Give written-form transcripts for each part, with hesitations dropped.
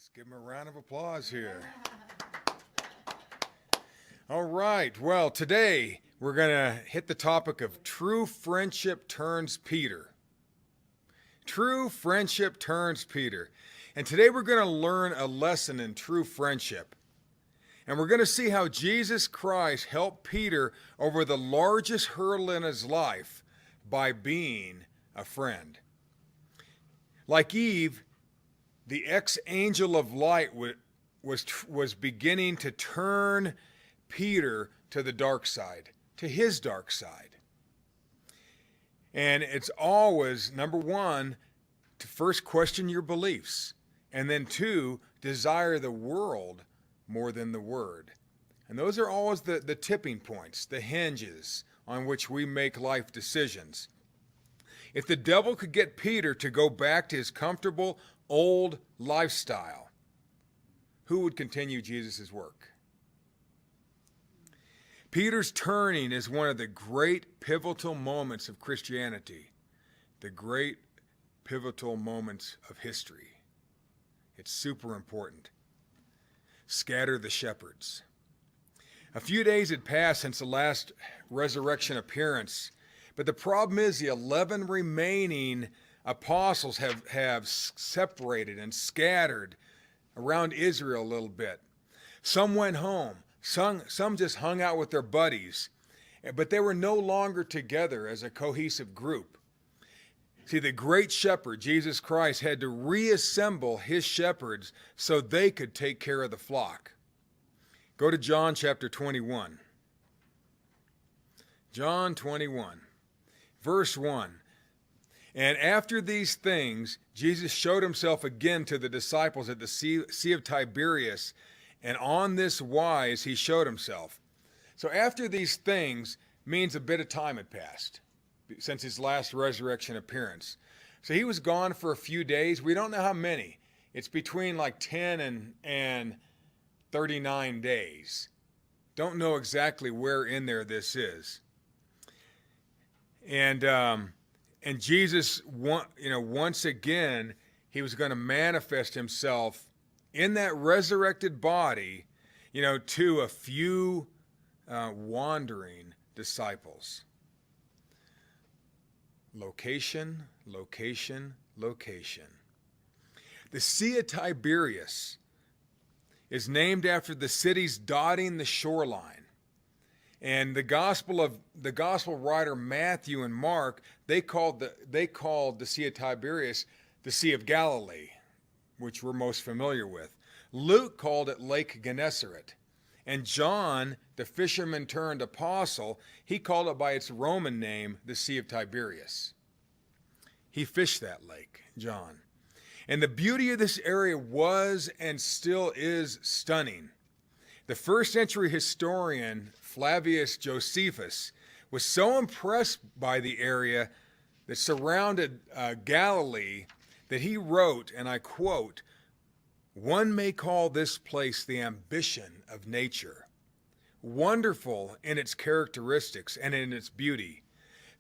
Let's give him a round of applause here. All right. Well, today we're going to hit the topic of true friendship turns Peter. True friendship turns Peter. And today we're going to learn a lesson in true friendship. And we're going to see how Jesus Christ helped Peter over the largest hurdle in his life by being a friend. Like Eve, the ex-angel of light was beginning to turn Peter to the dark side, to his dark side. And it's always, number one, to first question your beliefs, and then two, desire the world more than the word. And those are always the tipping points, the hinges on which we make life decisions. If the devil could get Peter to go back to his comfortable old lifestyle, who would continue Jesus' work? Peter's turning is one of the great pivotal moments of Christianity, the great pivotal moments of history. It's super important. Scatter the shepherds. A few days had passed since the last resurrection appearance, but the problem is the 11 remaining apostles have separated and scattered around Israel a little bit. Some went home. Some just hung out with their buddies, but they were no longer together as a cohesive group. See, the great shepherd, Jesus Christ, had to reassemble his shepherds so they could take care of the flock. Go to John chapter 21. John 21. Verse 1, and after these things, Jesus showed himself again to the disciples at the Sea of Tiberias, and on this wise he showed himself. So after these things means a bit of time had passed since his last resurrection appearance. So he was gone for a few days. We don't know how many. It's between like 10 and 39 days. Don't know exactly where in there this is. And Jesus, once again, he was going to manifest himself in that resurrected body, to a few wandering disciples. Location, location, location. The Sea of Tiberias is named after the cities dotting the shoreline. And the gospel writer Matthew and Mark, they called the Sea of Tiberias the Sea of Galilee, which we're most familiar with. Luke called it Lake Gennesaret. And John, the fisherman turned apostle, he called it by its Roman name, the Sea of Tiberias. He fished that lake, John. And the beauty of this area was and still is stunning. The first century historian Flavius Josephus was so impressed by the area that surrounded Galilee that he wrote, and I quote, "One may call this place the ambition of nature, wonderful in its characteristics and in its beauty.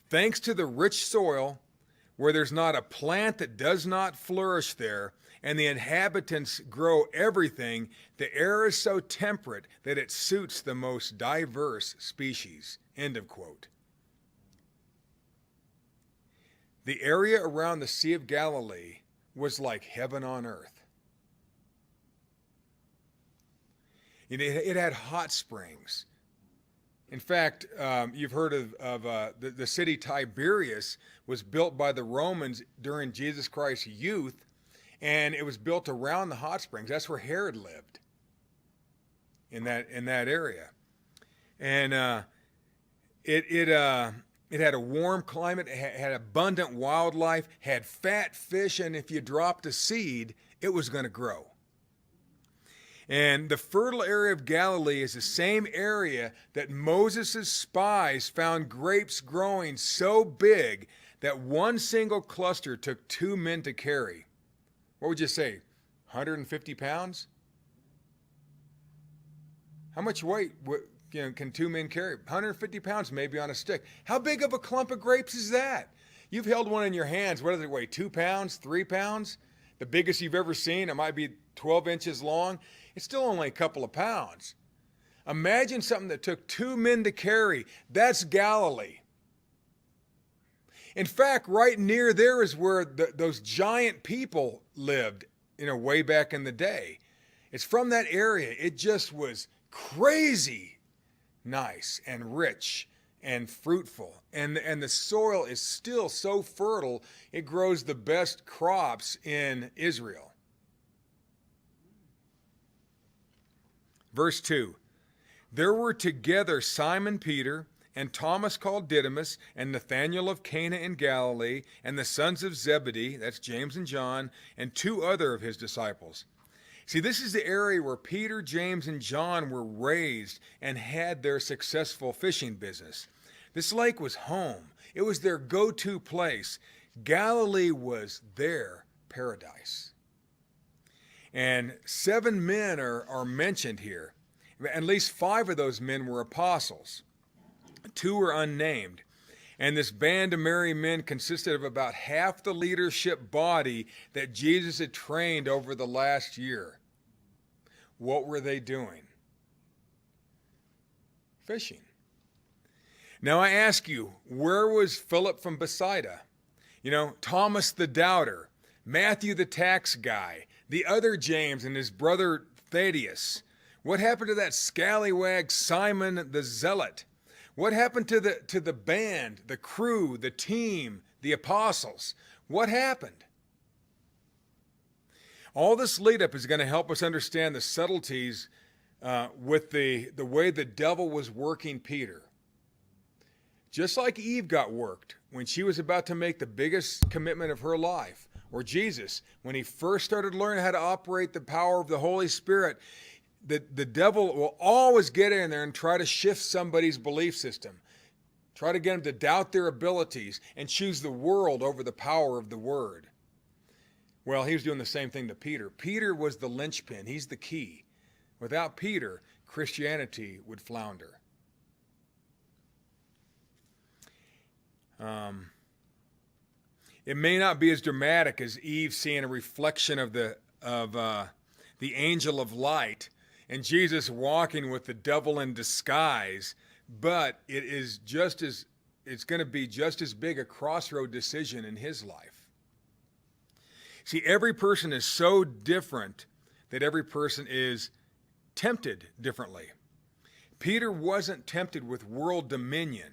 Thanks to the rich soil, where there's not a plant that does not flourish there, and the inhabitants grow everything, the air is so temperate that it suits the most diverse species." End of quote. The area around the Sea of Galilee was like heaven on earth. It had hot springs. In fact, you've heard of the city Tiberias was built by the Romans during Jesus Christ's youth, and it was built around the hot springs. That's where Herod lived, in that area. And it had a warm climate, it had abundant wildlife, had fat fish, and if you dropped a seed, it was going to grow. And the fertile area of Galilee is the same area that Moses' spies found grapes growing so big that one single cluster took 2 men to carry. What would you say, 150 pounds? How much weight can 2 men carry? 150 pounds maybe on a stick. How big of a clump of grapes is that? You've held one in your hands. What does it weigh, 2 pounds, 3 pounds? the biggest you've ever seen. It might be 12 inches long. It's still only a couple of pounds. Imagine something that took 2 men to carry. That's Galilee. In fact, right near there is where those giant people lived, way back in the day. It's from that area. It just was crazy nice and rich and fruitful. And the soil is still so fertile, it grows the best crops in Israel. Verse 2, there were together Simon Peter and Thomas called Didymus and Nathanael of Cana in Galilee and the sons of Zebedee, that's James and John, and 2 other of his disciples. See, this is the area where Peter, James, and John were raised and had their successful fishing business. This lake was home. It was their go-to place. Galilee was their paradise. And 7 men are mentioned here. At least 5 of those men were apostles. 2 were unnamed. And this band of merry men consisted of about half the leadership body that Jesus had trained over the last year. What were they doing? Fishing. Now I ask you, where was Philip from Bethsaida? Thomas the doubter, Matthew the tax guy, the other James and his brother Thaddeus. What happened to that scallywag Simon the zealot? What happened to the band, the crew, the team, the apostles? What happened? All this lead up is going to help us understand the subtleties with the way the devil was working Peter. Just like Eve got worked when she was about to make the biggest commitment of her life, or Jesus, when he first started learning how to operate the power of the Holy Spirit, the devil will always get in there and try to shift somebody's belief system. Try to get them to doubt their abilities and choose the world over the power of the Word. Well, he was doing the same thing to Peter. Peter was the linchpin. He's the key. Without Peter, Christianity would flounder. It may not be as dramatic as Eve seeing a reflection of the angel of light and Jesus walking with the devil in disguise, but it's going to be just as big a crossroad decision in his life. See, every person is so different that every person is tempted differently. Peter wasn't tempted with world dominion,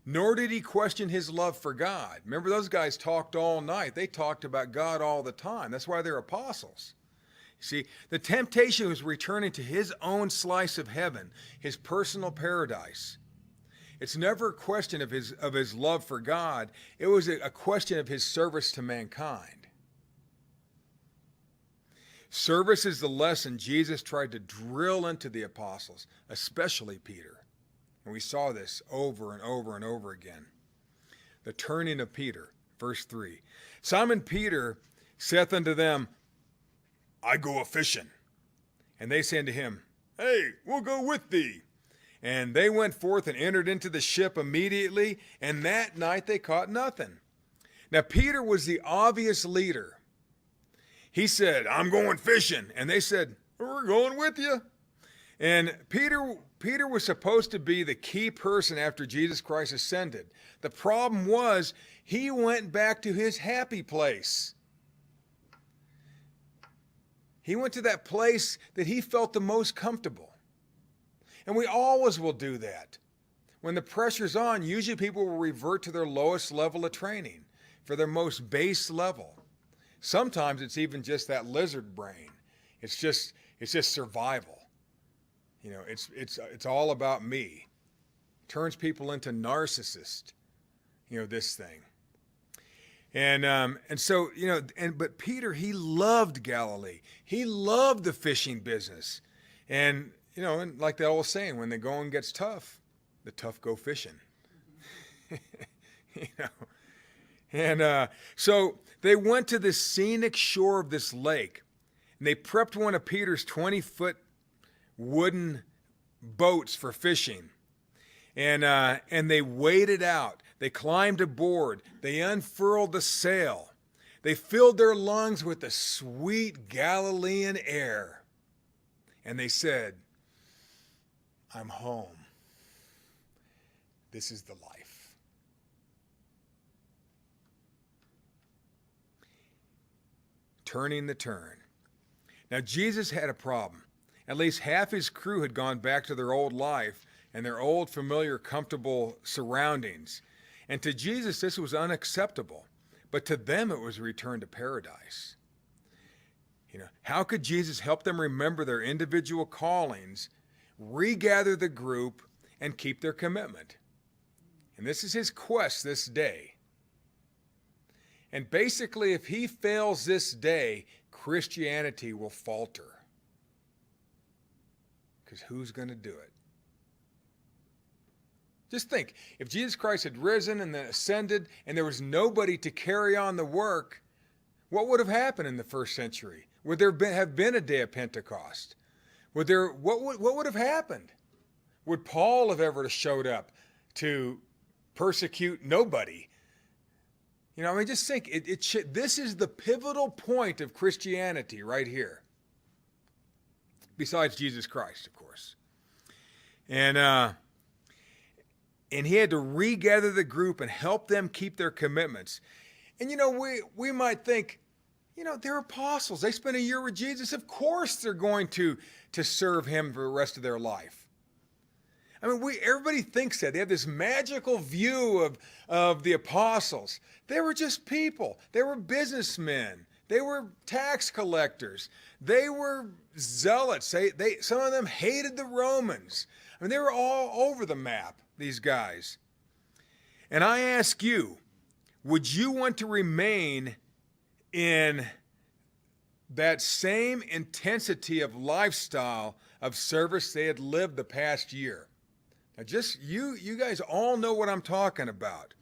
nor did he question his love for God. Remember, those guys talked all night. They talked about God all the time. That's why they're apostles. See, the temptation was returning to his own slice of heaven, his personal paradise. It's never a question of his love for God. It was a question of his service to mankind. Service is the lesson Jesus tried to drill into the apostles, especially Peter. And we saw this over and over and over again. The turning of Peter, verse 3. Simon Peter saith unto them, I go a-fishing. And they say unto him, Hey, we'll go with thee. And they went forth and entered into the ship immediately, and that night they caught nothing. Now Peter was the obvious leader. He said, I'm going fishing. And they said, we're going with you. And Peter was supposed to be the key person after Jesus Christ ascended. The problem was he went back to his happy place. He went to that place that he felt the most comfortable. And we always will do that. When the pressure's on, usually people will revert to their lowest level of training, for their most base level. Sometimes it's even just that lizard brain. It's just survival. It's all about me. Turns people into narcissists. This thing. And so but Peter, he loved Galilee. He loved the fishing business. And and like that old saying, when the going gets tough, the tough go fishing. And so they went to the scenic shore of this lake, and they prepped one of Peter's 20-foot wooden boats for fishing. And they waded out. They climbed aboard. They unfurled the sail. They filled their lungs with the sweet Galilean air. And they said, I'm home. This is the life. Turning the turn. Now, Jesus had a problem. At least half his crew had gone back to their old life and their old, familiar, comfortable surroundings. And to Jesus, this was unacceptable. But to them, it was a return to paradise. How could Jesus help them remember their individual callings, regather the group, and keep their commitment? And this is his quest this day. And basically, if he fails this day, Christianity will falter. Because who's going to do it? Just think, if Jesus Christ had risen and then ascended and there was nobody to carry on the work, what would have happened in the first century? Would there have been a day of Pentecost? What would have happened? Would Paul have ever showed up to persecute nobody? Just think, this is the pivotal point of Christianity right here. Besides Jesus Christ, of course. And he had to regather the group and help them keep their commitments. And we might think, they're apostles. They spent a year with Jesus. Of course they're going to serve him for the rest of their life. Everybody thinks that. They have this magical view of the apostles. They were just people. They were businessmen. They were tax collectors. They were zealots. Some of them hated the Romans. They were all over the map, these guys. And I ask you, would you want to remain in that same intensity of lifestyle of service they had lived the past year? Now just you guys all know what I'm talking about.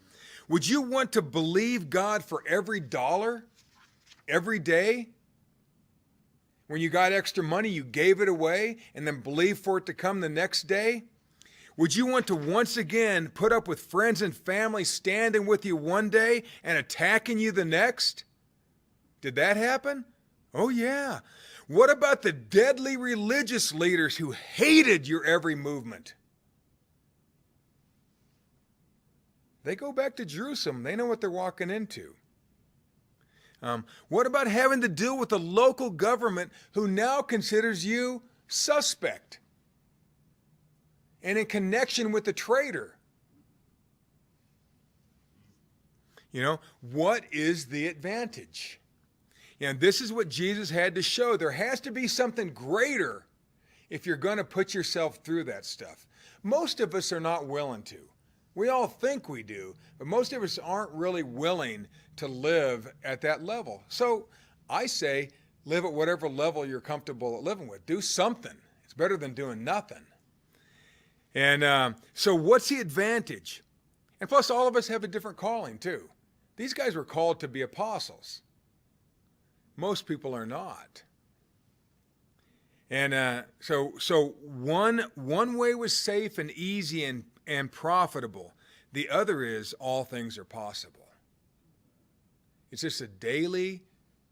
Would you want to believe God for every dollar, every day? When you got extra money, you gave it away and then believe for it to come the next day? Would you want to once again put up with friends and family standing with you one day and attacking you the next? Did that happen? Oh yeah. What about the deadly religious leaders who hated your every movement? They go back to Jerusalem. They know what they're walking into. What about having to deal with the local government who now considers you suspect and in connection with the traitor? What is the advantage? This is what Jesus had to show. There has to be something greater if you're going to put yourself through that stuff. Most of us are not willing to. We all think we do, but most of us aren't really willing to live at that level. So I say, live at whatever level you're comfortable living with. Do something. It's better than doing nothing. And so what's the advantage? And plus, all of us have a different calling too. These guys were called to be apostles. Most people are not. And so one way was safe and easy and profitable. The other is all things are possible. It's just a daily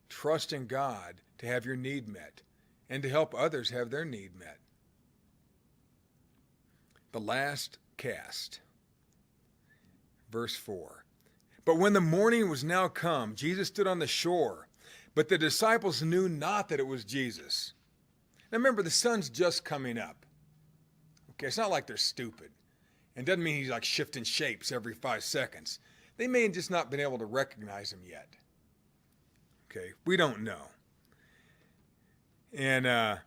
trust in God to have your need met and to help others have their need met. The last cast. Verse 4. But when the morning was now come, Jesus stood on the shore, but the disciples knew not that it was Jesus. Now remember, the sun's just coming up. Okay, it's not like they're stupid. And doesn't mean he's like shifting shapes every 5 seconds. They may have just not been able to recognize him yet. Okay, we don't know. And, and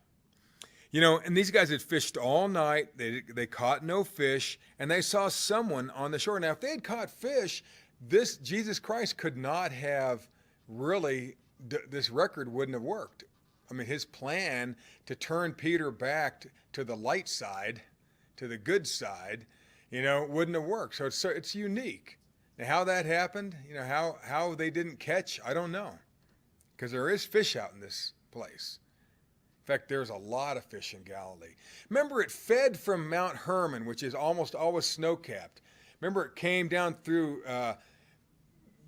these guys had fished all night. They caught no fish, and they saw someone on the shore. Now, if they had caught fish, this Jesus Christ could not have really, this record wouldn't have worked. His plan to turn Peter back to the light side, to the good side, wouldn't have worked. So it's unique. Now, how that happened, how they didn't catch, I don't know. Because there is fish out in this place. In fact, there's a lot of fish in Galilee. Remember, it fed from Mount Hermon, which is almost always snow-capped. Remember, it came down through,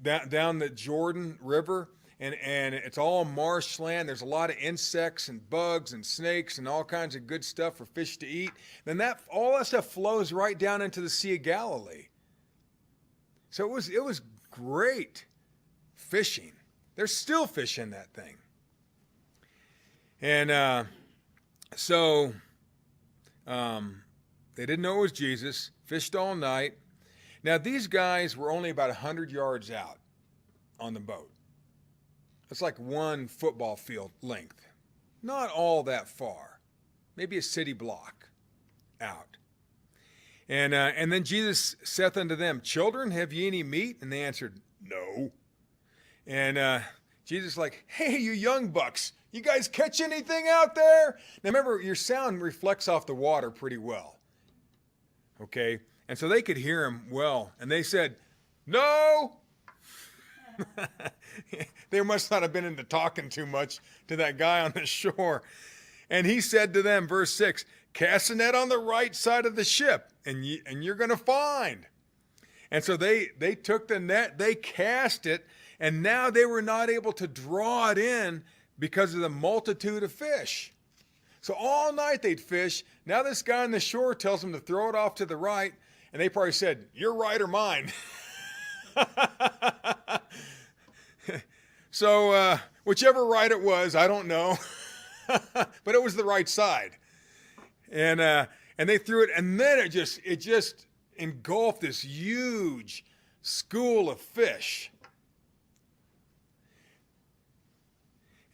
down the Jordan River, and it's all marshland. There's a lot of insects and bugs and snakes and all kinds of good stuff for fish to eat. Then all that stuff flows right down into the Sea of Galilee. So it was great fishing. There's still fish in that thing. And they didn't know it was Jesus, fished all night. Now, these guys were only about 100 yards out on the boat. It's like one football field length. Not all that far. Maybe a city block out. And then Jesus saith unto them, Children, have ye any meat? And they answered, No. And Jesus like, Hey, you young bucks, you guys catch anything out there? Now remember, your sound reflects off the water pretty well. Okay? And so they could hear him well. And they said, No. They must not have been into talking too much to that guy on the shore. And he said to them, verse 6, Cast a net on the right side of the ship, and you're going to find. And so they took the net, they cast it, and now they were not able to draw it in because of the multitude of fish. So all night they'd fish. Now this guy on the shore tells them to throw it off to the right, and they probably said, Your right or mine? So whichever right it was, I don't know, but it was the right side. And they threw it, and then it just engulfed this huge school of fish.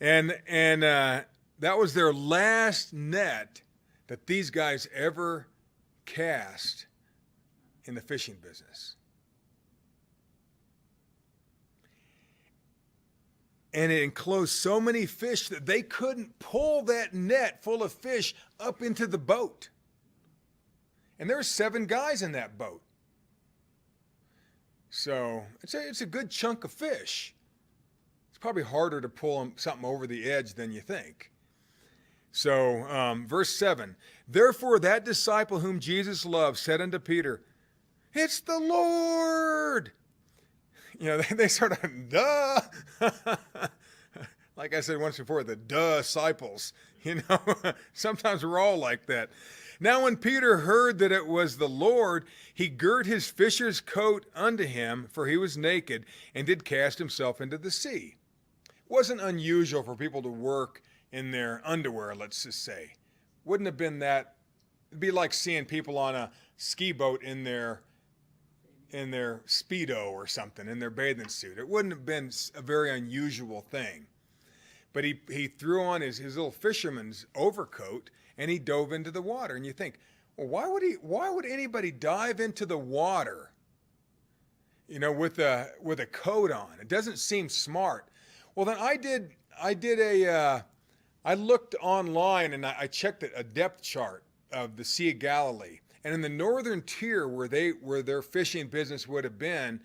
And that was their last net that these guys ever cast in the fishing business. And it enclosed so many fish that they couldn't pull that net full of fish up into the boat. And there were 7 guys in that boat. So it's a good chunk of fish. It's probably harder to pull something over the edge than you think. So verse 7, Therefore that disciple whom Jesus loved said unto Peter, It's the Lord. You know, they sort of, duh. Like I said once before, the disciples. You know, sometimes we're all like that. Now when Peter heard that it was the Lord, he girt his fisher's coat unto him, for he was naked, and did cast himself into the sea. It wasn't unusual for people to work in their underwear, let's just say. Wouldn't have been that. It'd be like seeing people on a ski boat in their Speedo or something, in their bathing suit. It wouldn't have been a very unusual thing. But he threw on his little fisherman's overcoat and he dove into the water. And you think, well, why would anybody dive into the water, you know, with a coat on? It doesn't seem smart. Well, then I looked online and I checked a depth chart of the Sea of Galilee. And in the northern tier where their fishing business would have been,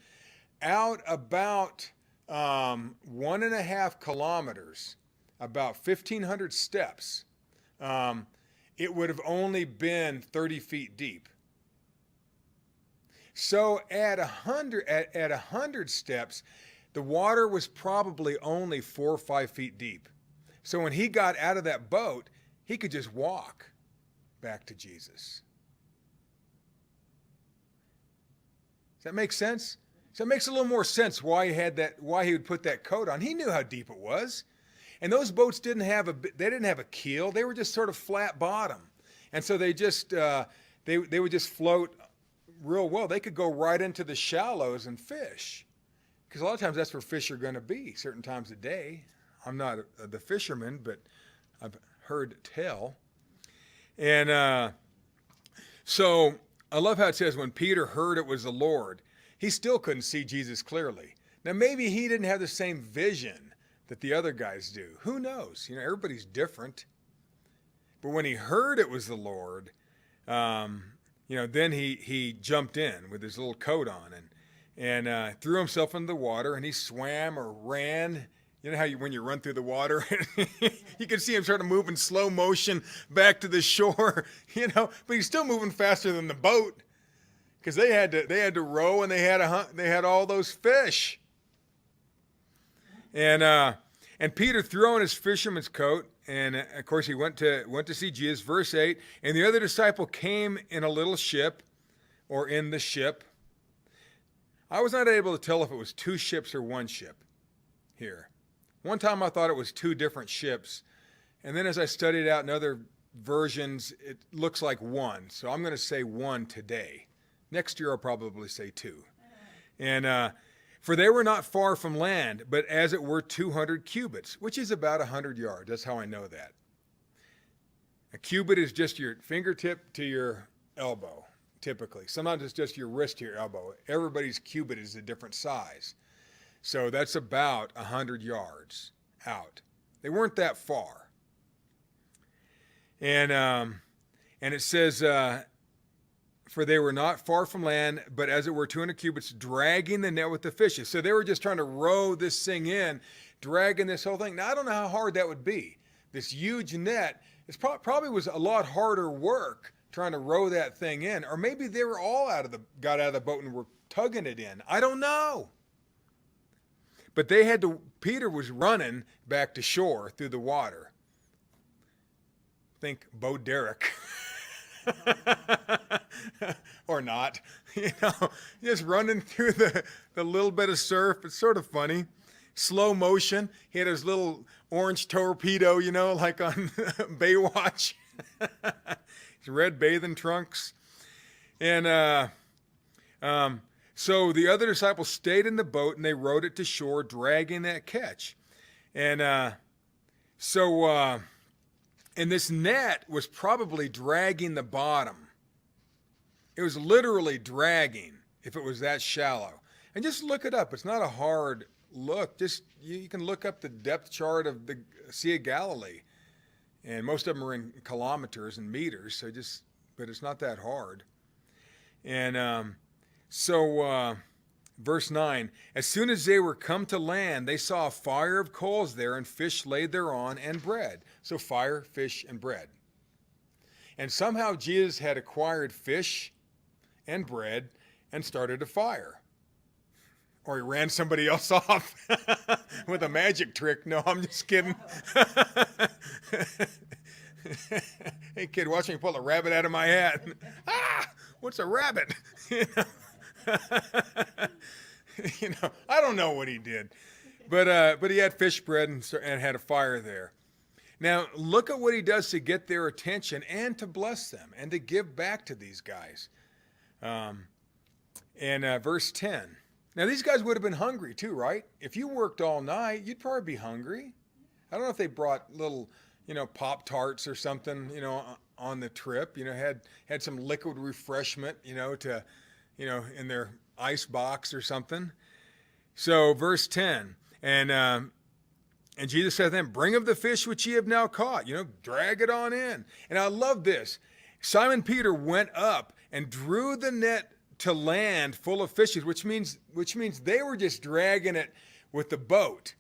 out about 1.5 kilometers, about 1,500 steps, it would have only been 30 feet deep. So at 100 steps, the water was probably only 4 or 5 feet deep. So when he got out of that boat, he could just walk back to Jesus. Does that make sense? So it makes a little more sense why he would put that coat on. He knew how deep it was. And those boats didn't have a keel. They were just sort of flat bottom. And so they just they would just float real well. They could go right into the shallows and fish. Because a lot of times that's where fish are going to be, certain times a day. I'm not the fisherman, but I've heard tell. And so I love how it says when Peter heard it was the Lord, he still couldn't see Jesus clearly. Now maybe he didn't have the same vision that the other guys do. Who knows? You know, everybody's different. But when he heard it was the Lord, you know, then he jumped in with his little coat on and threw himself into the water, and he swam or ran. You know how when you run through the water, you can see him sort of moving slow motion back to the shore, you know, but he's still moving faster than the boat because they had to row and they had all those fish. And Peter threw on his fisherman's coat, and of course he went to see Jesus. Verse 8, and the other disciple came in a little ship, or in the ship. I was not able to tell if it was two ships or one ship here. One time I thought it was two different ships, and then as I studied out in other versions, it looks like one. So I'm going to say one today. Next year I'll probably say two. And for they were not far from land, but as it were 200 cubits, which is about 100 yards. That's how I know that. A cubit is just your fingertip to your elbow, typically. Sometimes it's just your wrist to your elbow. Everybody's cubit is a different size. So that's about 100 yards out. They weren't that far. And it says, for they were not far from land, but as it were 200 cubits, dragging the net with the fishes. So they were just trying to row this thing in, dragging this whole thing. Now, I don't know how hard that would be. This huge net, it probably was a lot harder work trying to row that thing in. Or maybe they were all got out of the boat and were tugging it in. I don't know. But Peter was running back to shore through the water. Think Bo Derek. Or not, just running through the little bit of surf. It's sort of funny. Slow motion. He had his little orange torpedo, like on Baywatch. His red bathing trunks. And so the other disciples stayed in the boat and they rowed it to shore, dragging that catch. And and this net was probably dragging the bottom. It was literally dragging if it was that shallow. And just look it up. It's not a hard look. Just you can look up the depth chart of the Sea of Galilee. And most of them are in kilometers and meters, but it's not that hard. And verse 9, as soon as they were come to land, they saw a fire of coals there and fish laid thereon and bread. So fire, fish, and bread. And somehow Jesus had acquired fish and bread and started a fire. Or he ran somebody else off with a magic trick. No, I'm just kidding. Hey kid, watch me pull a rabbit out of my hat. What's a rabbit? I don't know what he did, but he had fish bread and had a fire there. Now look at what he does to get their attention and to bless them and to give back to these guys. Verse 10. Now these guys would have been hungry too, right? If you worked all night, you'd probably be hungry. I don't know if they brought little, Pop-Tarts or something, on the trip. Had some liquid refreshment, to, in their ice box or something. So verse 10, and Jesus said to them, bring of the fish which ye have now caught, drag it on in. And I love this. Simon Peter went up and drew the net to land full of fishes, which means they were just dragging it with the boat.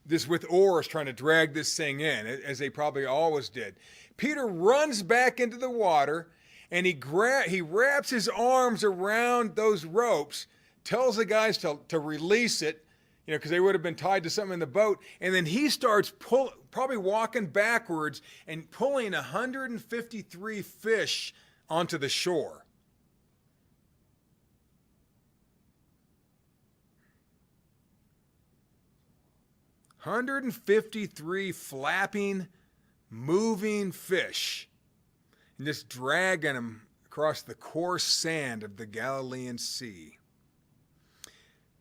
This with oars trying to drag this thing in, as they probably always did. Peter runs back into the water and he wraps his arms around those ropes, tells the guys to release it, because they would have been tied to something in the boat. And then he starts probably walking backwards and pulling 153 fish onto the shore. $153 flapping, moving fish, and just dragging them across the coarse sand of the Galilean Sea.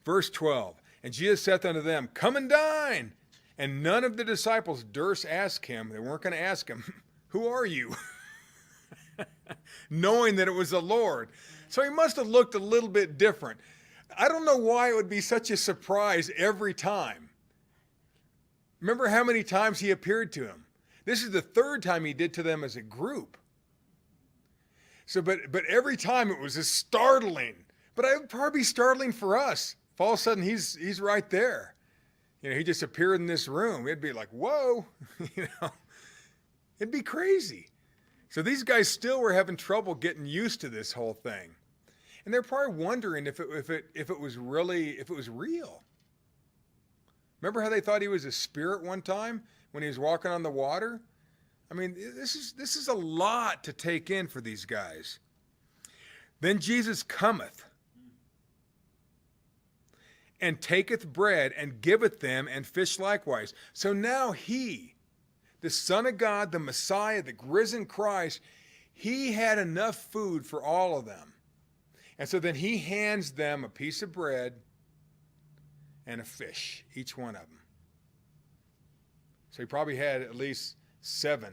Verse 12, and Jesus saith unto them, come and dine. And none of the disciples durst ask him, they weren't going to ask him, who are you? Knowing that it was the Lord. So he must have looked a little bit different. I don't know why it would be such a surprise every time. Remember how many times he appeared to him. This is the third time he did to them as a group. So, but every time it was just startling. But it would probably be startling for us. If all of a sudden he's right there. He just appeared in this room. It'd be like, whoa, it'd be crazy. So these guys still were having trouble getting used to this whole thing. And they're probably wondering if it was real. Remember how they thought he was a spirit one time when he was walking on the water? I mean, this is a lot to take in for these guys. Then Jesus cometh and taketh bread and giveth them, and fish likewise. So now he, the Son of God, the Messiah, the risen Christ, he had enough food for all of them. And so then he hands them a piece of bread and a fish, each one of them. So he probably had at least 7,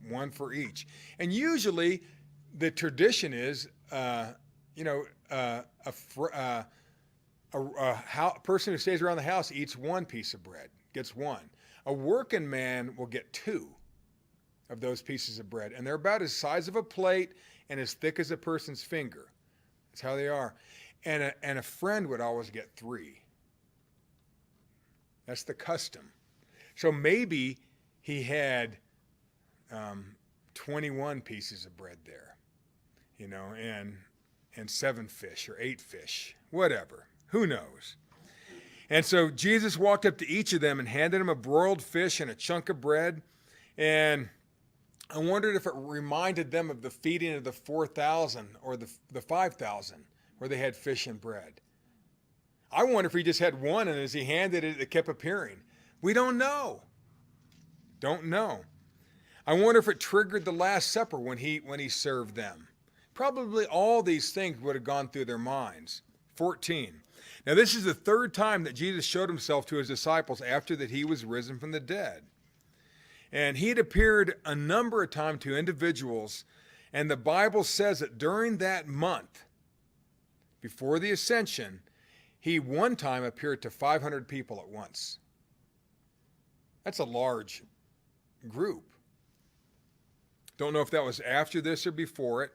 one for each. And usually the tradition is, a person who stays around the house eats 1 piece of bread, gets 1. A working man will get 2 of those pieces of bread, and they're about the size of a plate and as thick as a person's finger. That's how they are. And a friend would always get 3. That's the custom. So maybe he had 21 pieces of bread there, and 7 fish or 8 fish, whatever. Who knows? And so Jesus walked up to each of them and handed them a broiled fish and a chunk of bread. And I wondered if it reminded them of the feeding of the 4,000 or the 5,000 where they had fish and bread. I wonder if he just had 1, and as he handed it, it kept appearing. We don't know. Don't know. I wonder if it triggered the Last Supper when he served them. Probably all these things would have gone through their minds. 14. Now this is the 3rd time that Jesus showed himself to his disciples after that he was risen from the dead. And he had appeared a number of times to individuals, and the Bible says that during that month, before the ascension, he one time appeared to 500 people at once. That's a large group. Don't know if that was after this or before it.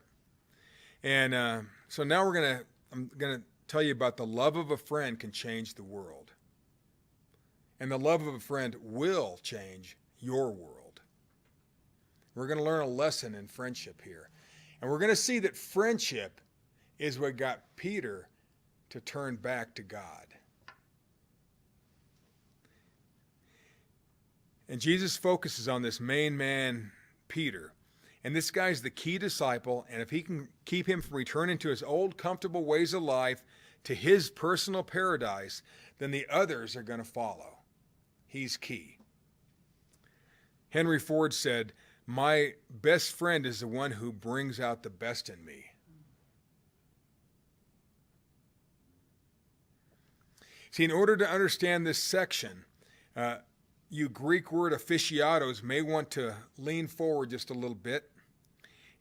And so now I'm going to tell you about the love of a friend can change the world. And the love of a friend will change your world. We're going to learn a lesson in friendship here. And we're going to see that friendship is what got Peter to turn back to God. And Jesus focuses on this main man, Peter. And this guy's the key disciple, and if he can keep him from returning to his old comfortable ways of life, to his personal paradise, then the others are going to follow. He's key. Henry Ford said, "My best friend is the one who brings out the best in me." See, in order to understand this section, you Greek word aficionados may want to lean forward just a little bit.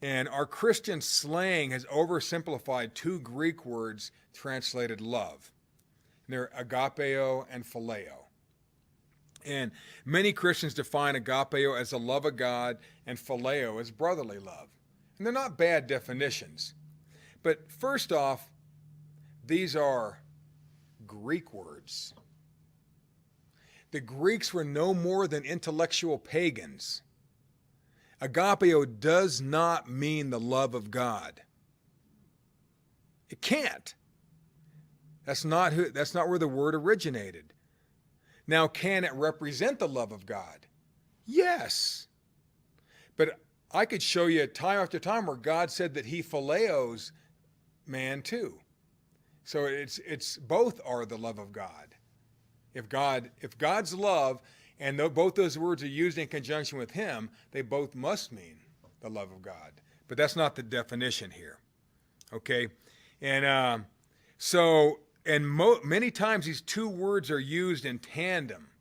And our Christian slang has oversimplified 2 Greek words translated love. They're agapeo and phileo. And many Christians define agapeo as the love of God and phileo as brotherly love. And they're not bad definitions. But first off, these are Greek words. The Greeks were no more than intellectual pagans. Agapeo does not mean the love of God. It can't. That's not where the word originated. Now, can it represent the love of God? Yes. But I could show you time after time where God said that he phileos man too. So it's both are the love of God. If God's love, and both those words are used in conjunction with him, they both must mean the love of God. But that's not the definition here. Okay? And many times these 2 words are used in tandem.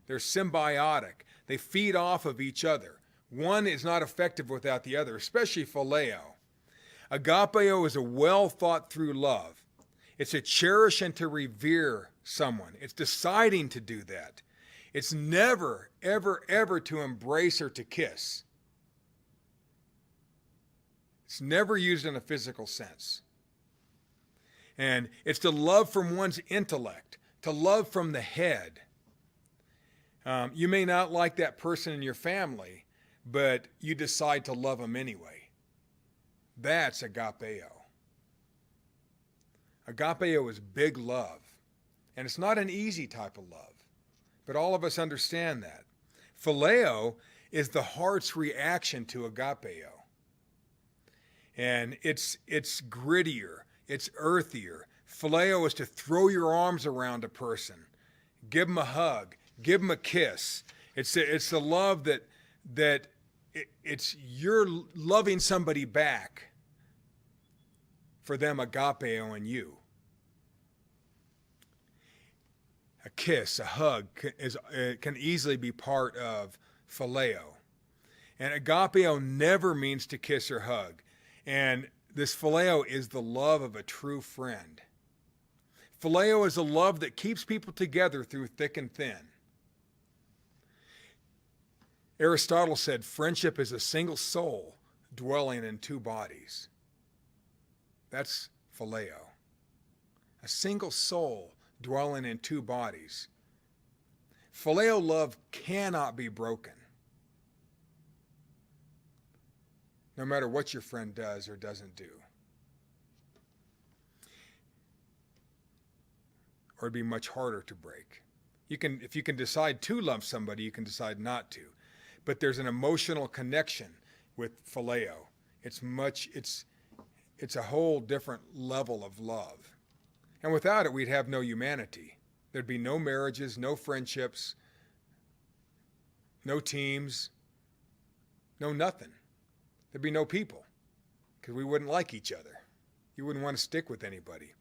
They're symbiotic. They feed off of each other. One is not effective without the other, especially phileo. Agapeo is a well thought through love. It's to cherish and to revere someone. It's deciding to do that. It's never, ever, ever to embrace or to kiss. It's never used in a physical sense. And it's to love from one's intellect, to love from the head. You may not like that person in your family, but you decide to love them anyway. That's agapeo. Agapeo is big love. And it's not an easy type of love. but all of us understand that. Phileo is the heart's reaction to agapeo. And it's grittier, it's earthier. Phileo is to throw your arms around a person, give them a hug, give them a kiss. It's the love that it's you're loving somebody back for them agapeo in you. A kiss, a hug can easily be part of phileo. And agapeo never means to kiss or hug. And this phileo is the love of a true friend. Phileo is a love that keeps people together through thick and thin. Aristotle said, friendship is a single soul dwelling in two bodies. That's phileo. A single soul dwelling in two bodies. Phileo love cannot be broken. No matter what your friend does or doesn't do. Or it'd be much harder to break. If you can decide to love somebody, you can decide not to. But there's an emotional connection with phileo. It's a whole different level of love. And without it, we'd have no humanity. There'd be no marriages, no friendships, no teams, no nothing. There'd be no people because we wouldn't like each other. You wouldn't want to stick with anybody.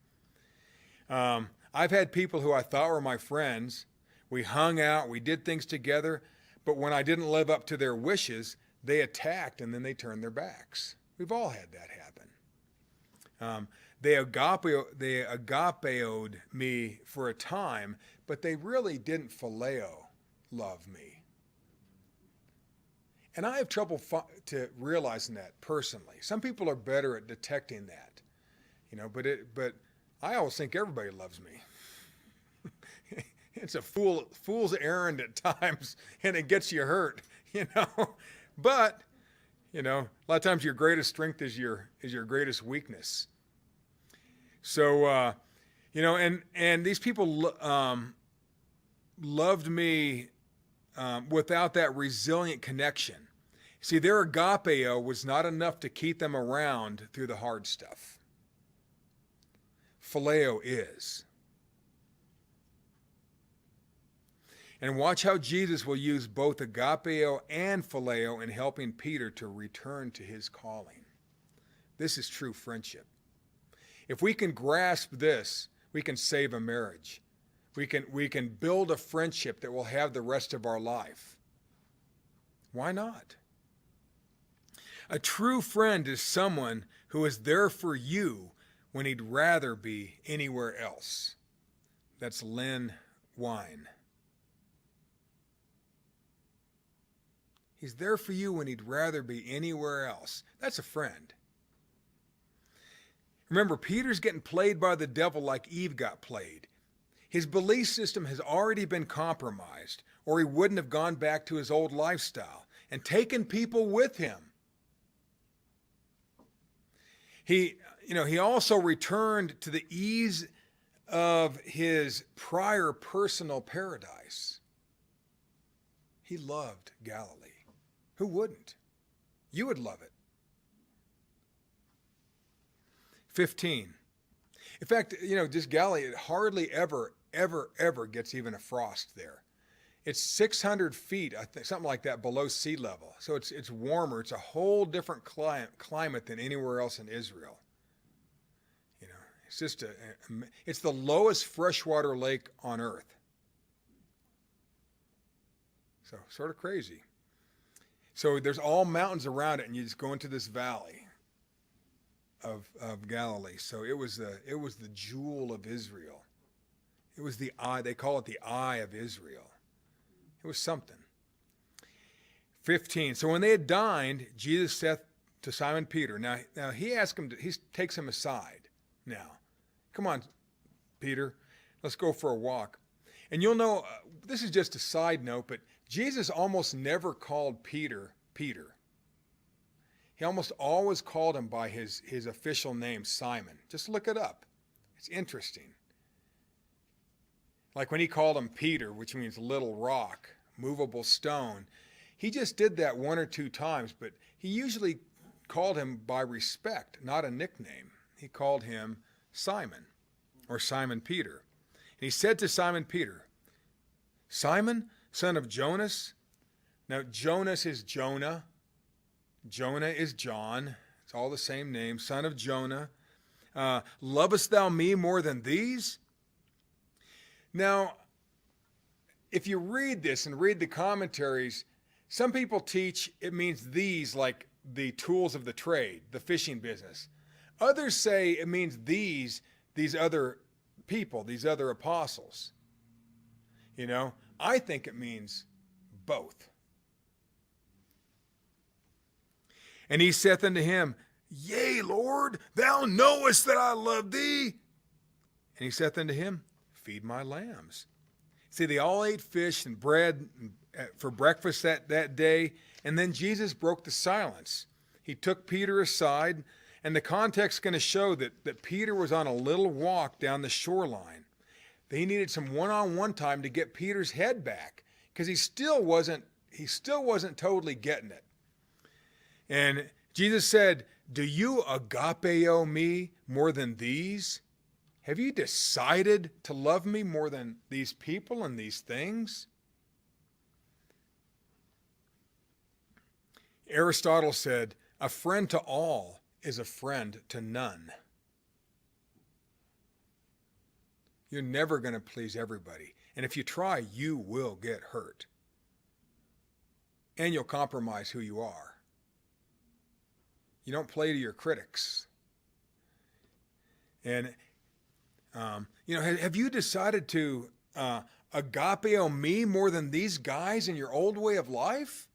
I've had people who I thought were my friends. We hung out, we did things together, but when I didn't live up to their wishes, they attacked and then they turned their backs. We've all had that happen. They agapeoed me for a time, but they really didn't phileo love me. And I have trouble to realizing that personally. Some people are better at detecting that, but I always think everybody loves me. It's a fool's errand at times, and it gets you hurt, But, a lot of times your greatest strength is your greatest weakness. So, and these people loved me without that resilient connection. See, their agapeo was not enough to keep them around through the hard stuff. Phileo is. And watch how Jesus will use both agapeo and phileo in helping Peter to return to his calling. This is true friendship. If we can grasp this, we can save a marriage. We can build a friendship that will have the rest of our life. Why not? A true friend is someone who is there for you when he'd rather be anywhere else. That's Len Wein. He's there for you when he'd rather be anywhere else. That's a friend. Remember, Peter's getting played by the devil like Eve got played. His belief system has already been compromised, or he wouldn't have gone back to his old lifestyle and taken people with him. He also returned to the ease of his prior personal paradise. He loved Galilee. Who wouldn't? You would love it. 15. In fact, just Galilee, it hardly ever gets even a frost there. It's 600 feet, I think, something like that, below sea level. So it's warmer. It's a whole different climate than anywhere else in Israel. It's just it's the lowest freshwater lake on earth. So sort of crazy. So there's all mountains around it, and you just go into this valley of Galilee. So it was the jewel of Israel. It was the eye. They call it the eye of Israel. It was something. 15. So when they had dined, Jesus said to Simon Peter. Now he takes him aside. Now, come on, Peter, let's go for a walk. And you'll know, this is just a side note, but Jesus almost never called Peter, Peter. He almost always called him by his official name, Simon. Just look it up. It's interesting. Like when he called him Peter, which means little rock, movable stone, he just did that one or two times, but he usually called him by respect, not a nickname. He called him Simon, or Simon Peter. And he said to Simon Peter, Simon, son of Jonas. Now, Jonas is Jonah. Jonah is John. It's all the same name, son of Jonah. Lovest thou me more than these? Now, if you read this and read the commentaries, some people teach it means these, like the tools of the trade, the fishing business. Others say it means these other people, these other apostles. You know, I think it means both. And he saith unto him, Yea, Lord, thou knowest that I love thee. And he saith unto him, Feed my lambs. See, they all ate fish and bread for breakfast that day, and then Jesus broke the silence. He took Peter aside, and the context is going to show that Peter was on a little walk down the shoreline. He needed some one-on-one time to get Peter's head back, because he still wasn't totally getting it. And Jesus said, Do you agapeo me more than these? Have you decided to love me more than these people and these things? Aristotle said, a friend to all is a friend to none. You're never going to please everybody. And if you try, you will get hurt. And you'll compromise who you are. You don't play to your critics. And have you decided to agapeo me more than these guys in your old way of life?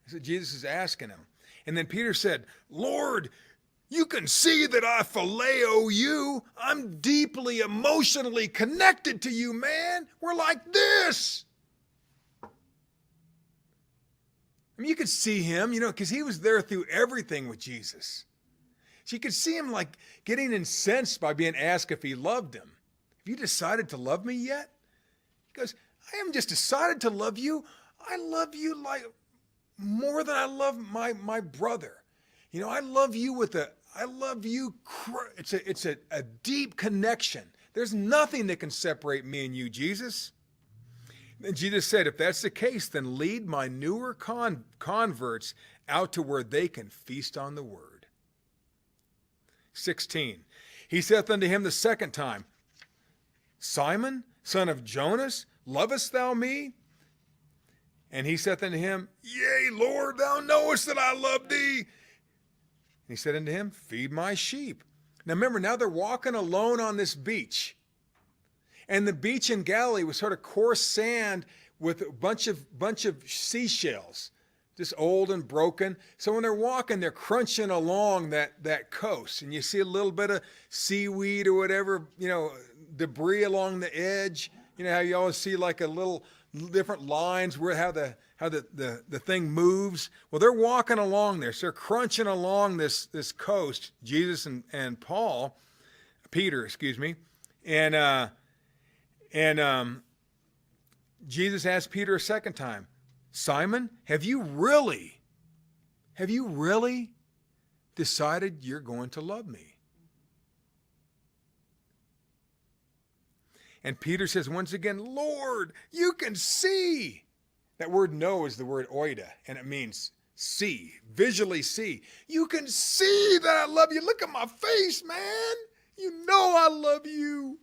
That's what Jesus is asking him. And then Peter said, Lord, you can see that I phileo you. I'm deeply emotionally connected to you, man. We're like this. I mean, you could see him, because he was there through everything with Jesus. So you could see him like getting incensed by being asked if he loved him. Have you decided to love me yet? He goes, I haven't just decided to love you. I love you like more than I love my brother. I love you it's a deep connection. There's nothing that can separate me and you, Jesus. And Jesus said, if that's the case, then lead my newer converts out to where they can feast on the word. 16. He saith unto him the second time, Simon, son of Jonas, lovest thou me? And he saith unto him, Yea, Lord, thou knowest that I love thee. And he said unto him, Feed my sheep. Now remember, now they're walking alone on this beach. And the beach in Galilee was sort of coarse sand with a bunch of seashells, just old and broken. So when they're walking, they're crunching along that coast. And you see a little bit of seaweed or whatever, debris along the edge. You know how you always see like a little different lines where how the thing moves. Well, they're walking along there. So they're crunching along this coast, Jesus and Peter, And Jesus asked Peter a second time, Simon, have you really decided you're going to love me? And Peter says once again, Lord, you can see. That word know is the word oida, and it means see, visually see. You can see that I love you. Look at my face, man. You know I love you,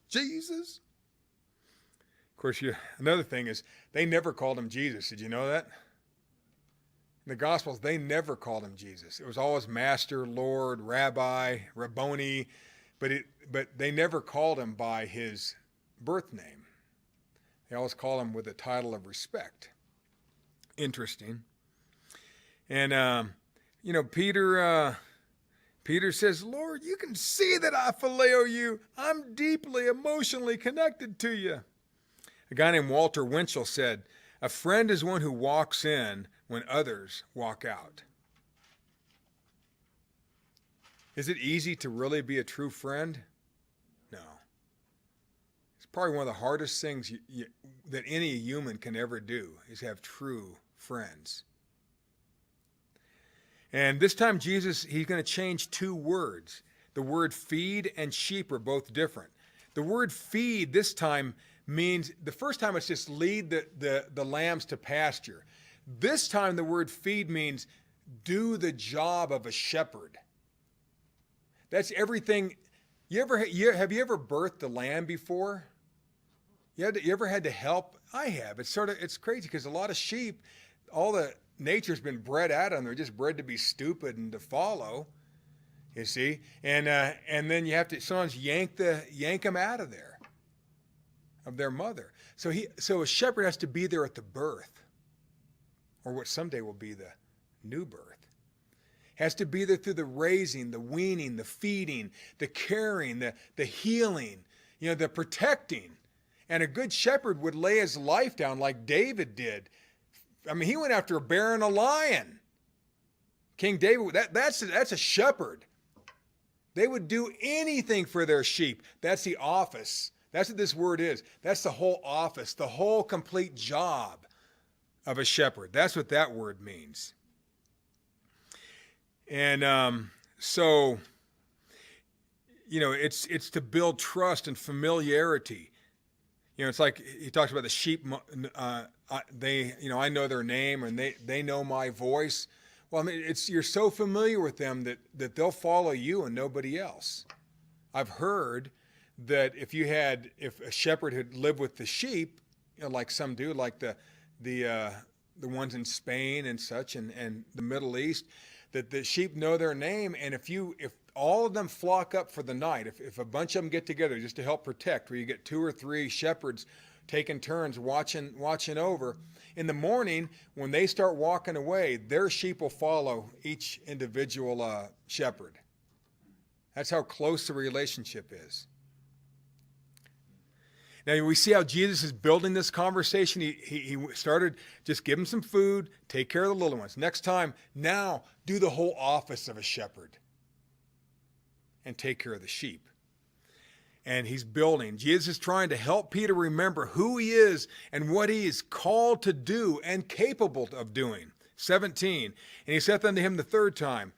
Jesus. Of course, another thing is they never called him Jesus. Did you know that? In the Gospels, they never called him Jesus. It was always Master, Lord, Rabbi, Rabboni, but they never called him by his birth name. They always call him with a title of respect. Interesting. And Peter says, Lord, you can see that I phileo you. I'm deeply emotionally connected to you. A guy named Walter Winchell said, a friend is one who walks in when others walk out. Is it easy to really be a true friend? No. It's probably one of the hardest things that any human can ever do is have true friends. And this time Jesus, he's going to change two words. The word feed and sheep are both different. The word feed this time means, the first time it's just lead the lambs to pasture. This time the word feed means do the job of a shepherd. That's everything. Have you ever birthed a lamb before? You ever had to help? I have. It's crazy because a lot of sheep, all the nature's been bred out of them. They're just bred to be stupid and to follow, you see. And then you have to sometimes yank them out of there, of their mother. So a shepherd has to be there at the birth, or what someday will be the new birth. Has to be there through the raising, the weaning, the feeding, the caring, the healing, the protecting. And a good shepherd would lay his life down like David did. I mean, he went after a bear and a lion. King David, that's a shepherd. They would do anything for their sheep. That's the office. That's what this word is. That's the whole office, the whole complete job of a shepherd. That's what that word means. And so, it's to build trust and familiarity. It's like he talks about the sheep. I know their name and they know my voice. Well, I mean, you're so familiar with them that they'll follow you and nobody else. I've heard that if a shepherd had lived with the sheep, like some do, like the ones in Spain and such, and the Middle East, that the sheep know their name, and if all of them flock up for the night, if a bunch of them get together just to help protect, where you get 2 or 3 shepherds taking turns watching over, in the morning when they start walking away, their sheep will follow each individual shepherd. That's how close the relationship is. Now we see how Jesus is building this conversation. He started, just give them some food, take care of the little ones. Next time, now do the whole office of a shepherd and take care of the sheep. And he's building. Jesus is trying to help Peter remember who he is and what he is called to do and capable of doing. 17, and he saith unto him the third time,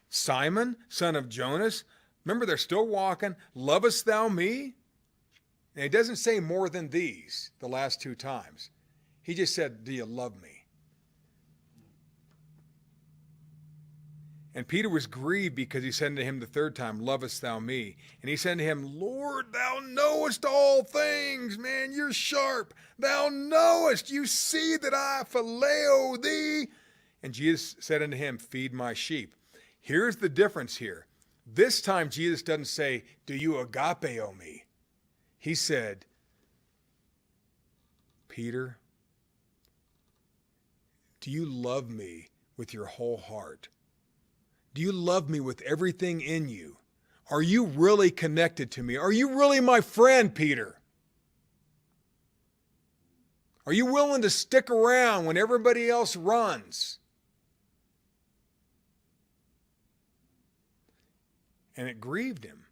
Simon, son of Jonas, remember they're still walking, lovest thou me? And he doesn't say more than these the last 2 times. He just said, do you love me? And Peter was grieved because he said to him the third time, lovest thou me? And he said to him, Lord, thou knowest all things. Man, you're sharp. Thou knowest. You see that I phileo thee. And Jesus said unto him, feed my sheep. Here's the difference here. This time Jesus doesn't say, do you agapeo me? He said, Peter, do you love me with your whole heart? Do you love me with everything in you? Are you really connected to me? Are you really my friend, Peter? Are you willing to stick around when everybody else runs? And it grieved him.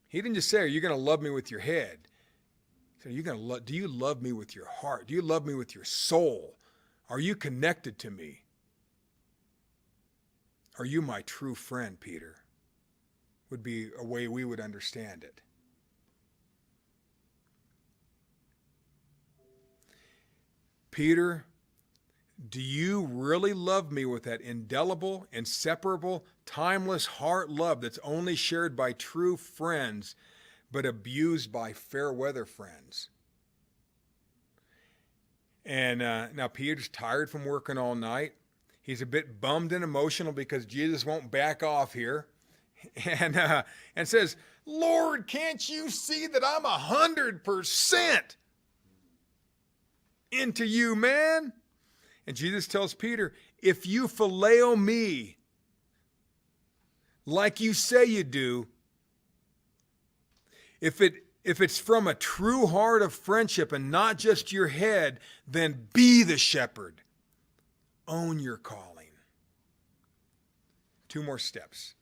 He didn't just say, are you going to love me with your head? He said, do you love me with your heart? Do you love me with your soul? Are you connected to me? Are you my true friend, Peter? Would be a way we would understand it. Peter, do you really love me with that indelible, inseparable, timeless heart love that's only shared by true friends, but abused by fair weather friends? And now Peter's tired from working all night. He's a bit bummed and emotional because Jesus won't back off here, and says, Lord, can't you see that I'm 100% into you, man? And Jesus tells Peter, if you phileo me like you say you do, if it's from a true heart of friendship and not just your head, then be the shepherd. Own your calling. 2 more steps.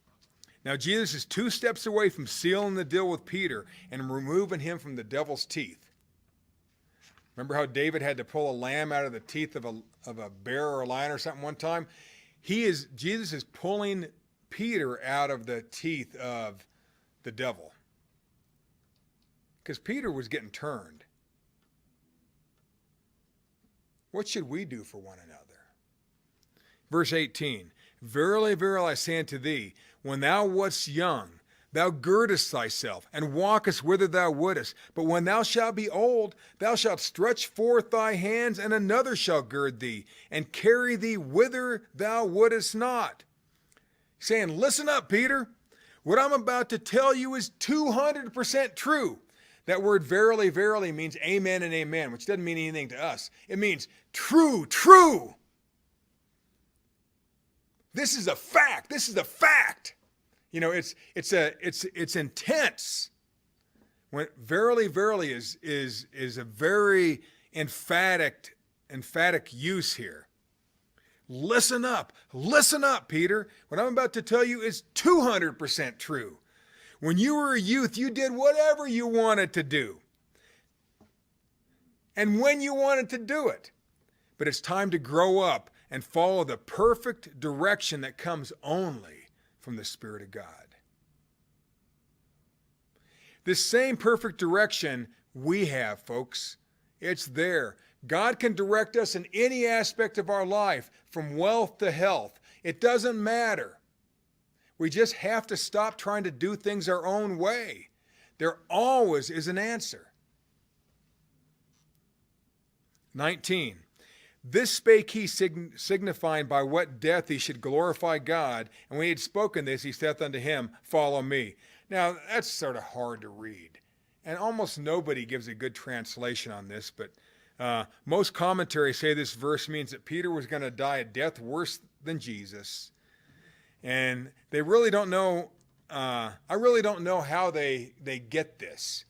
Now, Jesus is 2 steps away from sealing the deal with Peter and removing him from the devil's teeth. Remember how David had to pull a lamb out of the teeth of a bear or a lion or something one time? Jesus is pulling Peter out of the teeth of the devil. Because Peter was getting turned. What should we do for one another? Verse 18, Verily, verily, I say unto thee, when thou wast young, thou girdest thyself, and walkest whither thou wouldest. But when thou shalt be old, thou shalt stretch forth thy hands, and another shall gird thee, and carry thee whither thou wouldest not. Saying, listen up, Peter. What I'm about to tell you is 200% true. That word verily, verily means amen and amen, which doesn't mean anything to us. It means true, true. This is a fact. This is a fact. You know, it's intense. When verily, verily is a very emphatic use here. Listen up, Peter. What I'm about to tell you is 200% true. When you were a youth, you did whatever you wanted to do. And when you wanted to do it. But it's time to grow up and follow the perfect direction that comes only from the Spirit of God. This same perfect direction we have, folks. It's there. God can direct us in any aspect of our life, from wealth to health. It doesn't matter. We just have to stop trying to do things our own way. There always is an answer. 19. This spake he, signifying by what death he should glorify God. And when he had spoken this, he saith unto him, Follow me. Now, that's sort of hard to read. And almost nobody gives a good translation on this, but most commentaries say this verse means that Peter was going to die a death worse than Jesus. And they really don't know, I really don't know how they get this.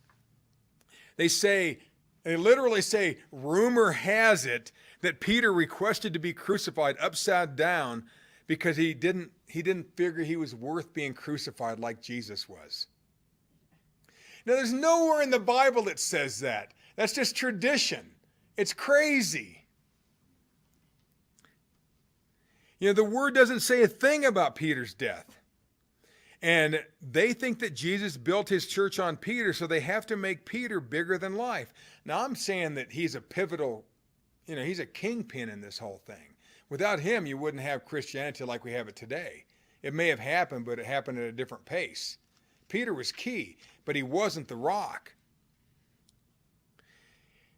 They literally say, rumor has it that Peter requested to be crucified upside down because he didn't figure he was worth being crucified like Jesus was. Now, there's nowhere in the Bible that says that. That's just tradition. It's crazy. You know, the word doesn't say a thing about Peter's death. And they think that Jesus built his church on Peter, so they have to make Peter bigger than life. Now, I'm saying that he's a pivotal, he's a kingpin in this whole thing. Without him, you wouldn't have Christianity like we have it today. It may have happened, but it happened at a different pace. Peter was key, but he wasn't the rock.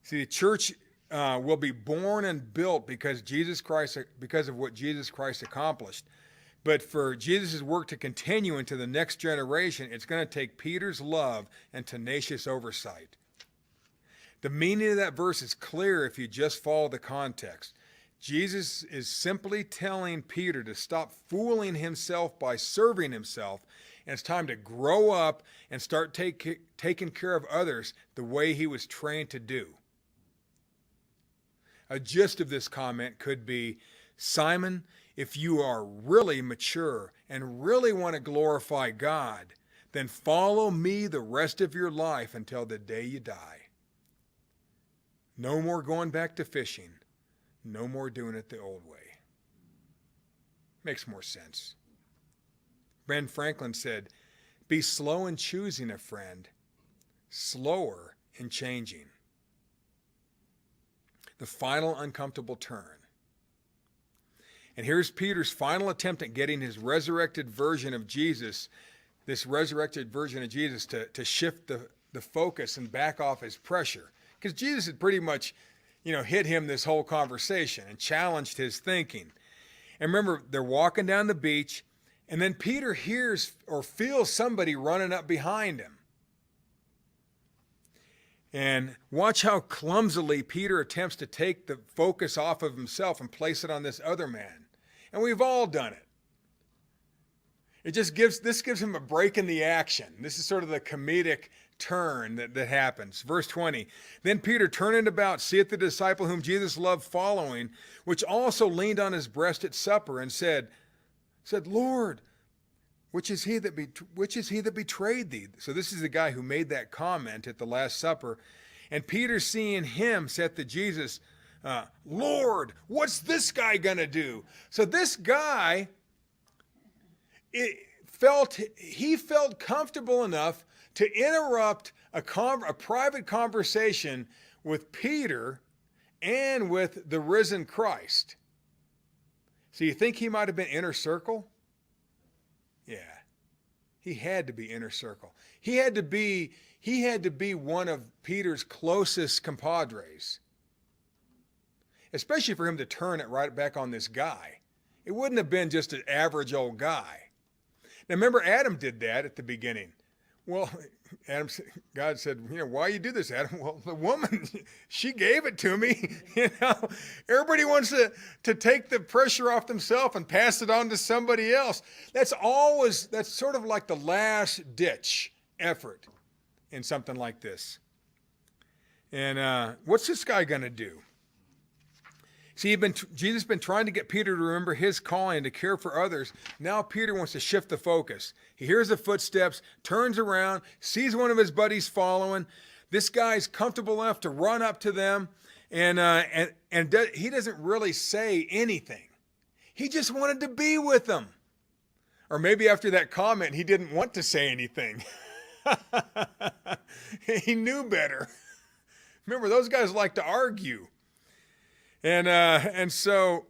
See, the church will be born and built because of what Jesus Christ accomplished. But for Jesus' work to continue into the next generation, it's going to take Peter's love and tenacious oversight. The meaning of that verse is clear if you just follow the context. Jesus is simply telling Peter to stop fooling himself by serving himself, and it's time to grow up and start taking care of others the way he was trained to do. A gist of this comment could be, Simon, if you are really mature and really want to glorify God, then follow me the rest of your life until the day you die. No more going back to fishing. No more doing it the old way. Makes more sense. Ben Franklin said, be slow in choosing a friend, slower in changing. The final uncomfortable turn. And here's Peter's final attempt at getting his resurrected version of Jesus, to shift the focus and back off his pressure. Because Jesus had pretty much, hit him this whole conversation and challenged his thinking. And remember, they're walking down the beach, and then Peter hears or feels somebody running up behind him. And watch how clumsily Peter attempts to take the focus off of himself and place it on this other man. And we've all done it. This gives him a break in the action. This is sort of the comedic turn that happens. Verse 20, then Peter turning about seeth the disciple whom Jesus loved following, which also leaned on his breast at supper and said, Lord, which is he that betrayed thee? So this is the guy who made that comment at the Last Supper. And Peter, seeing him, said to Jesus, Lord, what's this guy going to do? So this guy, he felt comfortable enough to interrupt a private conversation with Peter and with the risen Christ. So you think he might have been inner circle? Yeah. He had to be inner circle. He had to be one of Peter's closest compadres. Especially for him to turn it right back on this guy. It wouldn't have been just an average old guy. Now remember, Adam did that at the beginning. Well, God said, why you do this, Adam? Well, the woman, she gave it to me. Everybody wants to take the pressure off themselves and pass it on to somebody else. That's sort of like the last ditch effort in something like this. And what's this guy going to do? See, Jesus has been trying to get Peter to remember his calling to care for others. Now Peter wants to shift the focus. He hears the footsteps, turns around, sees one of his buddies following. This guy's comfortable enough to run up to them, and he doesn't really say anything. He just wanted to be with them. Or maybe after that comment, he didn't want to say anything. He knew better. Remember, those guys like to argue. And so,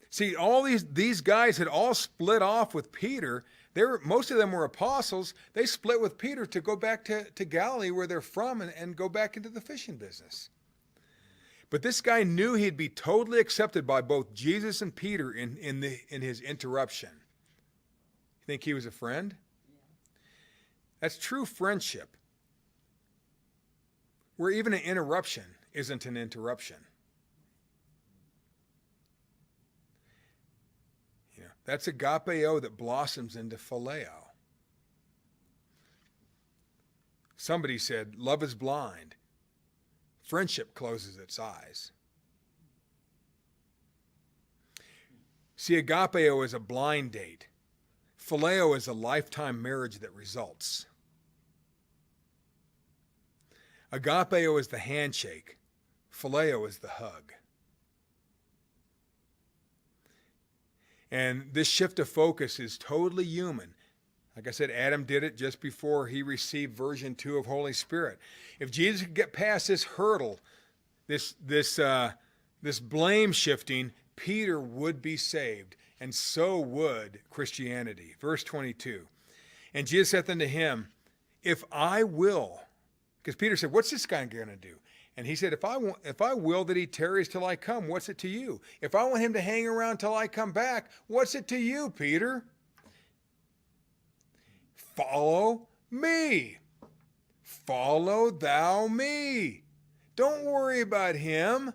see, all these guys had all split off with Peter. Most of them were apostles. They split with Peter to go back to Galilee, where they're from, and go back into the fishing business. But this guy knew he'd be totally accepted by both Jesus and Peter in his interruption. You think he was a friend? That's true friendship, where even an interruption isn't an interruption. That's agapeo that blossoms into phileo. Somebody said, love is blind. Friendship closes its eyes. See, agapeo is a blind date. Phileo is a lifetime marriage that results. Agapeo is the handshake. Phileo is the hug. And this shift of focus is totally human. Like I said, Adam did it just before he received version 2 of Holy Spirit. If Jesus could get past this hurdle, this blame shifting, Peter would be saved, and so would Christianity. Verse 22. And Jesus saith unto him, if I will, because Peter said, what's this guy going to do? And he said, if I will that he tarries till I come, what's it to you? If I want him to hang around till I come back, what's it to you, Peter? Follow me. Follow thou me. Don't worry about him.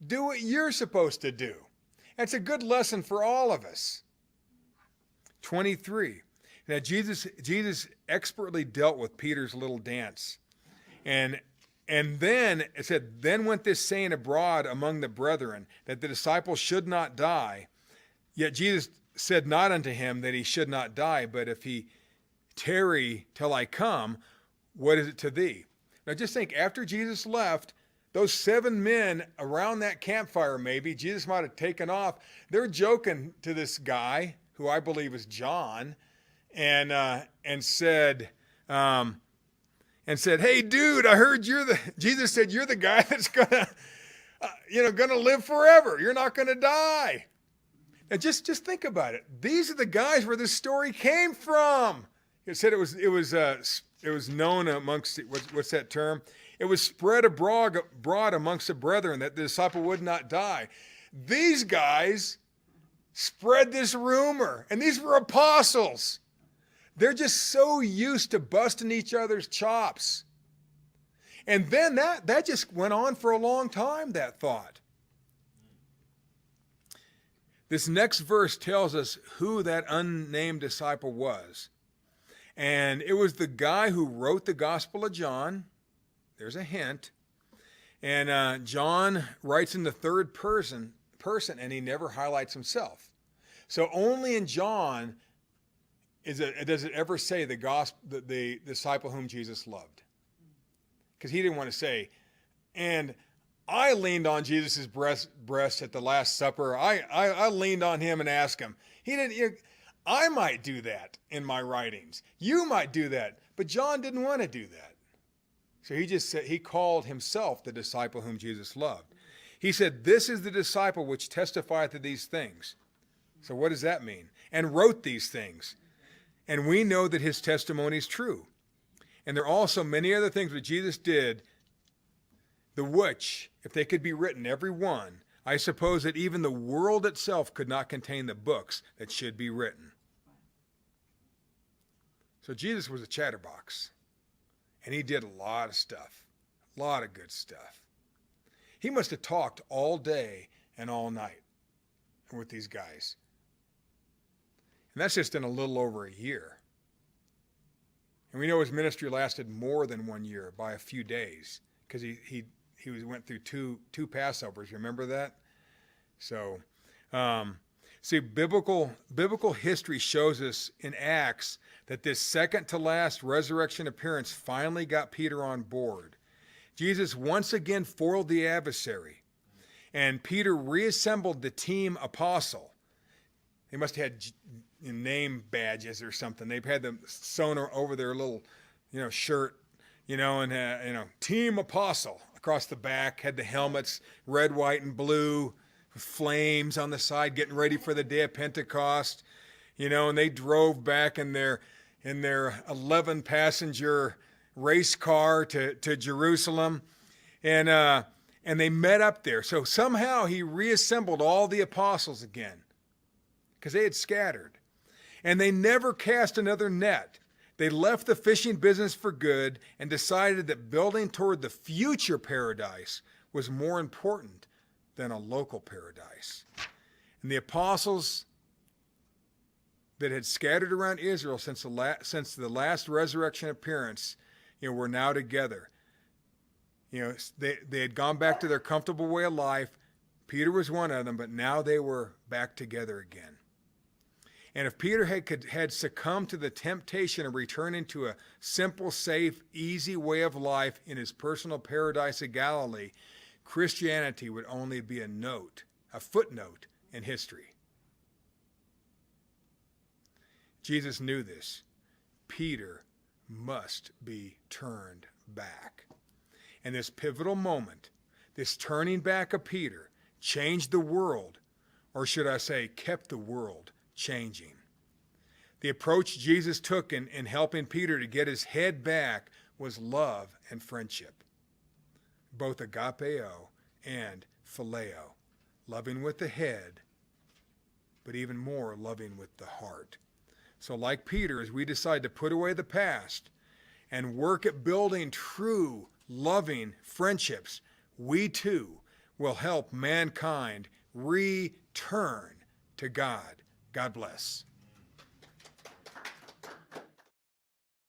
Do what you're supposed to do. That's a good lesson for all of us. 23. Now, Jesus expertly dealt with Peter's little dance. And then, it said, then went this saying abroad among the brethren, that the disciples should not die. Yet Jesus said not unto him that he should not die, but if he tarry till I come, what is it to thee? Now just think, after Jesus left, those 7 men around that campfire, maybe, Jesus might have taken off. They're joking to this guy, who I believe is John, and said, hey, dude, I heard Jesus said you're the guy that's gonna live forever. You're not gonna die. And just think about it. These are the guys where this story came from. It said it was known amongst, what's that term? It was spread abroad amongst the brethren that the disciple would not die. These guys spread this rumor, and these were apostles. They're just so used to busting each other's chops. And then that just went on for a long time, that thought. This next verse tells us who that unnamed disciple was. And it was the guy who wrote the Gospel of John. There's a hint. And John writes in the third person, and he never highlights himself. So only in John does it ever say the disciple whom Jesus loved. Because he didn't want to say, and I leaned on Jesus' breast at the Last Supper. I leaned on him and asked him. He didn't. I might do that in my writings. You might do that. But John didn't want to do that. So he just said, he called himself the disciple whom Jesus loved. He said, this is the disciple which testifieth to these things. So what does that mean? And wrote these things. And we know that his testimony is true. And there are also many other things that Jesus did, the which, if they could be written, every one, I suppose that even the world itself could not contain the books that should be written. So Jesus was a chatterbox. And he did a lot of stuff, a lot of good stuff. He must have talked all day and all night with these guys. And that's just in a little over a year. And we know his ministry lasted more than 1 year by a few days, because he went through two Passovers. Remember that? So, see, biblical history shows us in Acts that this second to last resurrection appearance finally got Peter on board. Jesus once again foiled the adversary, and Peter reassembled the team apostle. They must have had name badges or something. They've had them sewn over their little, shirt, and team apostle across the back, had the helmets, red, white, and blue, flames on the side, getting ready for the day of Pentecost, and they drove back in their 11-passenger race car to Jerusalem, and they met up there. So somehow he reassembled all the apostles again, because they had scattered. And they never cast another net. They left the fishing business for good and decided that building toward the future paradise was more important than a local paradise. And the apostles that had scattered around Israel since the last resurrection appearance, were now together. They had gone back to their comfortable way of life. Peter was one of them, but now they were back together again. And if Peter had succumbed to the temptation of returning to a simple, safe, easy way of life in his personal paradise of Galilee, Christianity would only be a footnote in history. Jesus knew this. Peter must be turned back. And this pivotal moment, this turning back of Peter, changed the world, or should I say, kept the world changing. The approach Jesus took in helping Peter to get his head back was love and friendship, both agapeo and phileo, loving with the head, but even more loving with the heart. So like Peter, as we decide to put away the past and work at building true, loving friendships, we too will help mankind return to God. God bless.